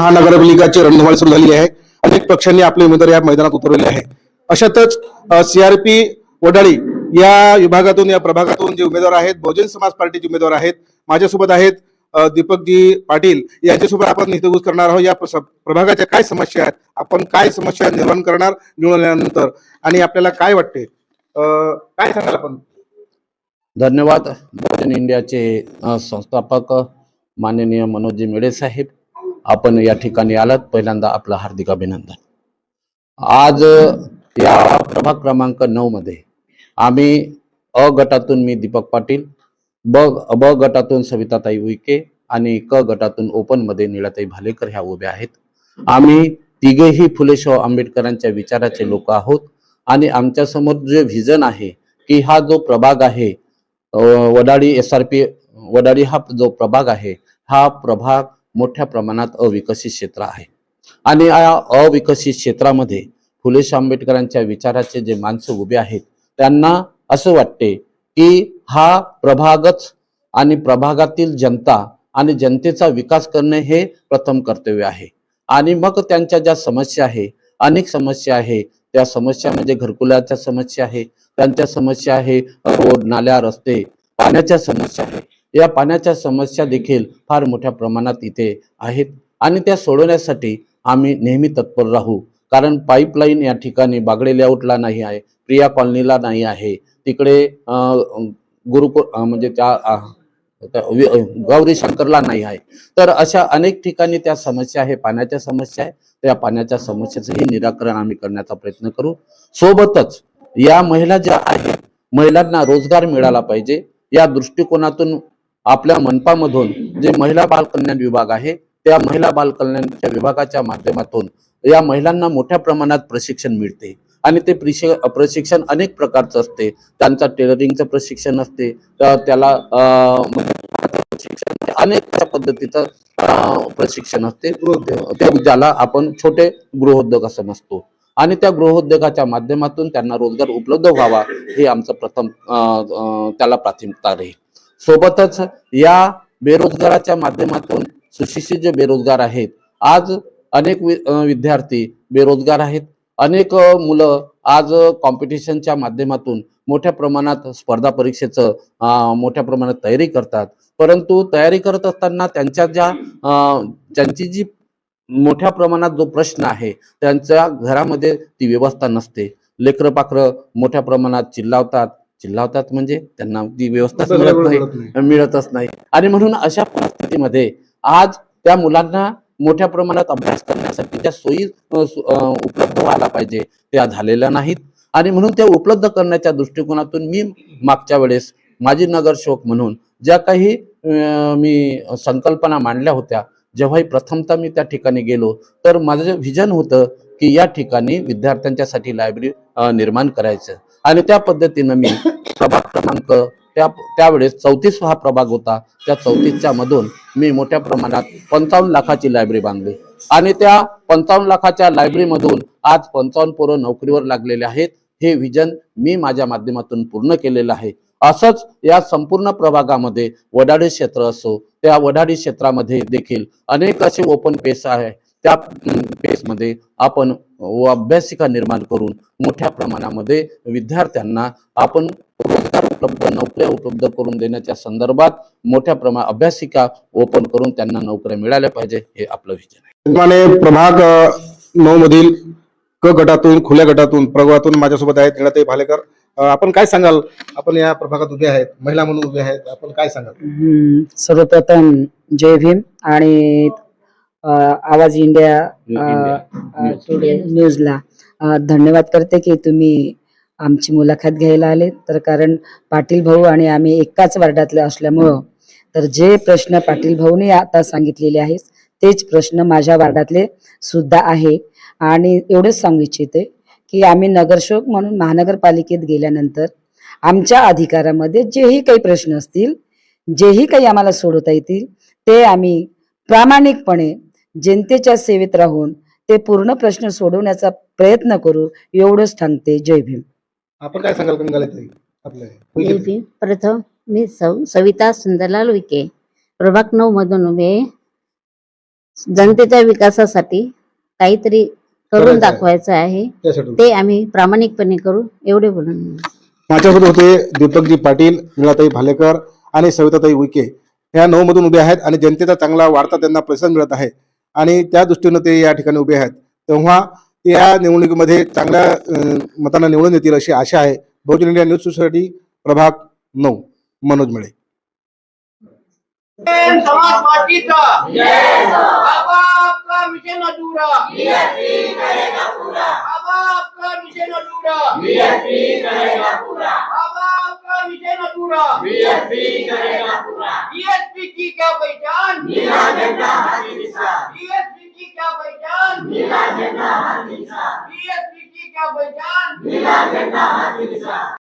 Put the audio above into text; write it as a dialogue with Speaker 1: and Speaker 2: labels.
Speaker 1: महानगरपालिकाची रणधुमाळी सुरू झाली आहे. अनेक पक्षांनी आपले उमेदवार या मैदानात उतरवले आहे. अशातच CRP वडाळी या विभागातून, या प्रभागातून जे उमेदवार आहेत, बहुजन समाज पार्टीचे उमेदवार आहेत, माझ्यासोबत आहेत दीपकजी पाटील. यांच्यासोबत आपण निष्ठेगुज करणार आहोत. या प्रभागाच्या काय समस्या आहेत, आपण काय समस्या निर्माण करणार निवडून आल्यानंतर, आणि आपल्याला काय वाटते, काय सांगाल आपण?
Speaker 2: धन्यवाद. बहुजन इंडियाचे संस्थापक माननीय मनोजी मेडे साहेब, आपण या ठिकाणी आलात, पहिल्यांदा आपलं हार्दिक अभिनंदन. आज या प्रभाग क्रमांक 9 मध्ये आम्ही अ गटातून मी दीपक पाटील, ब गटातून सविताताई उईके आणि क गटातून ओपन मध्ये निळाताई भालेकर ह्या उभ्या आहेत. आम्ही तिघेही फुले शाहू आंबेडकरांच्या विचाराचे लोक आहोत आणि आमच्या समोर जे व्हिजन आहे की हा जो प्रभाग आहे वडाळी SRP वडाळी हा जो प्रभाग आहे, हा प्रभाग मोठ्या प्रमाणात अविकसित क्षेत्र आहे आणि या अविकसित क्षेत्रामध्ये फुले शाहू आंबेडकरांच्या विचाराचे जे माणसं उभे आहेत त्यांना असं वाटते की हा प्रभागच आणि प्रभागातील जनता आणि जनतेचा विकास करणे हे प्रथम कर्तव्य आहे. आणि मग त्यांच्या ज्या समस्या आहे, अनेक समस्या आहे, त्या समस्या म्हणजे घरकुलाच्या समस्या आहे, त्यांच्या समस्या आहे रोड नाल्या रस्ते, पाण्याच्या समस्या आहे. या पाण्याच्या समस्या देखील फार मोठ्या प्रमाणात इथे आहेत आणि त्या सोडवण्यासाठी आम्ही नेहमी तत्पर राहू. कारण पाईपलाईन या ठिकाणी बागडे लेआउटला नाही आहे, प्रिया कॉलनीला नाही आहे, तिकडे गुरुकुल म्हणजे त्या गौरी शंकरला नाही आहे. तर अशा अनेक ठिकाणी त्या समस्या आहे, पाण्याच्या समस्या आहे. त्या पाण्याच्या समस्येचंही निराकरण आम्ही करण्याचा प्रयत्न करू. सोबतच या महिला ज्या आहेत, महिलांना रोजगार मिळाला पाहिजे या दृष्टिकोनातून आपल्या मनपामधून जे महिला बाल कल्याण विभाग आहे, त्या महिला बाल कल्याणच्या विभागाच्या माध्यमातून या महिलांना मोठ्या प्रमाणात प्रशिक्षण मिळते आणि ते प्रशिक्षण अनेक प्रकारचं असते. त्यांचा टेलरिंगचं प्रशिक्षण असते, त्याला प्रशिक्षण अनेक पद्धतीचं प्रशिक्षण असते, ते ज्याला आपण छोटे गृहोद्योग असं समजतो आणि त्या गृहोद्योगाच्या माध्यमातून त्यांना रोजगार उपलब्ध व्हावा हे आमचं प्रथम त्याला प्राथमिकता राहील. सोबतच या बेरोजगाराच्या माध्यमातून सुशिक्षित जे बेरोजगार आहेत, आज अनेक विद्यार्थी बेरोजगार आहेत, अनेक मुलं आज कॉम्पिटिशनच्या माध्यमातून मोठ्या प्रमाणात स्पर्धा परीक्षेचं मोठ्या प्रमाणात तयारी करतात. परंतु तयारी करत असताना त्यांची जी मोठ्या प्रमाणात जो प्रश्न आहे, त्यांच्या घरामध्ये ती व्यवस्था नसते. लेकरं पाखरं मोठ्या प्रमाणात चिल्लावतात म्हणजे त्यांना ती व्यवस्था मिळतच नाही. आणि म्हणून अशा परिस्थितीमध्ये आज त्या मुलांना मोठ्या प्रमाणात अभ्यास करण्यासाठी ज्या सोयी उपलब्ध व्हायला पाहिजे त्या झालेल्या नाहीत. आणि म्हणून त्या उपलब्ध करण्याच्या दृष्टिकोनातून मी मागच्या वेळेस माजी नगरसेवक म्हणून ज्या काही मी संकल्पना मांडल्या होत्या, जेव्हाही प्रथमतः मी त्या ठिकाणी गेलो तर माझं व्हिजन होतं की या ठिकाणी विद्यार्थ्यांच्यासाठी लायब्ररी निर्माण करायचं. आणि त्या पद्धतीनं मी प्रभाग क्रमांक त्यावेळेस 34 हा प्रभाग होता, त्या 34च्या मधून मी मोठ्या प्रमाणात 55 लाखाची लायब्ररी बांधली आणि त्या 55 लाखाच्या लायब्ररीमधून आज 55 पोरं नोकरीवर लागलेले आहेत. हे विजन मी माझ्या माध्यमातून पूर्ण केलेलं आहे. असंच या संपूर्ण प्रभागामध्ये वडाळी क्षेत्र असो, त्या वडाळी क्षेत्रामध्ये देखील अनेक असे ओपन पेस आहे. त्या पेसमध्ये आपण अभ्यासिका निर्माण करून मोठ्या प्रमाणामध्ये विद्यार्थ्यांना आपण रोजगार उपलब्ध, नोकऱ्या उपलब्ध करून देण्याच्या संदर्भात मोठ्या प्रमाणात अभ्यासिका ओपन करून त्यांना नोकऱ्या मिळाल्या पाहिजे, हे आपलं विजन आहे.
Speaker 1: प्रभाग 9 मधील क गटातून, खुल्या गटातून, प्रभागातून माझ्यासोबत आहेत निळाताई भालेकर. आपण काय सांगाल? आपण या प्रभागात उभे आहेत, महिला म्हणून उभे आहेत, आपण काय सांगाल?
Speaker 3: सर्वप्रथम जय भीम आणि आवाज इंडिया न्यूजला धन्यवाद करते की तुम्ही आमची मुलाखत घ्यायला आले. तर कारण पाटील भाऊ आणि आम्ही एकाच वार्डातले असल्यामुळं तर जे प्रश्न पाटील भाऊने आता सांगितलेले आहेत तेच प्रश्न माझ्या वार्डातले सुद्धा आहे. आणि एवढंच सांगू इच्छिते की आम्ही नगरसेवक म्हणून महानगरपालिकेत गेल्यानंतर आमच्या अधिकारामध्ये जेही काही प्रश्न असतील, जेही काही आम्हाला सोडवता येतील, ते आम्ही प्रामाणिकपणे जनतेच्या सेवेत राहून ते पूर्ण प्रश्न सोडवण्याचा प्रयत्न करू, एवढंच सांगते. जय भीम.
Speaker 1: आपण काय सांगाल?
Speaker 4: जय भीम. प्रथम मी सविता सुंदरलाल उईके, प्रभाग 9 मधून उभे. जनतेच्या विकासासाठी काहीतरी करून
Speaker 1: करायचं आहे.
Speaker 4: दाखवायचं आहे.
Speaker 1: त्यासाठी
Speaker 4: ते आम्ही प्रामाणिकपणे करू एवढे बोलून
Speaker 1: माझ्यासोबत होते दीपकजी पाटील, मीनाताई भालेकर आणि सविताताई उईके. ह्या 9 मधून उभे आहेत आणि जनतेचा चांगला वाढता त्यांना प्रतिसाद मिळत आहे आणि त्या दृष्टीनं ते या ठिकाणी उभे आहेत. तेव्हा ते या निवडणुकीमध्ये चांगल्या मतांना निवडून येतील अशी आशा आहे. बहुजन इंडिया न्यूज सोसायटी प्रभाग 9, मनोज मिळे.
Speaker 5: समाज पार्टीचा बाबा आपका मिशन अधूरा बाबा आपका मिशन अधूरा बाबा आपका मिशन अधूरा बीएसपी की क्या पहचान बीएसपी की क्या पहचान बीएसपी की क्या पहचान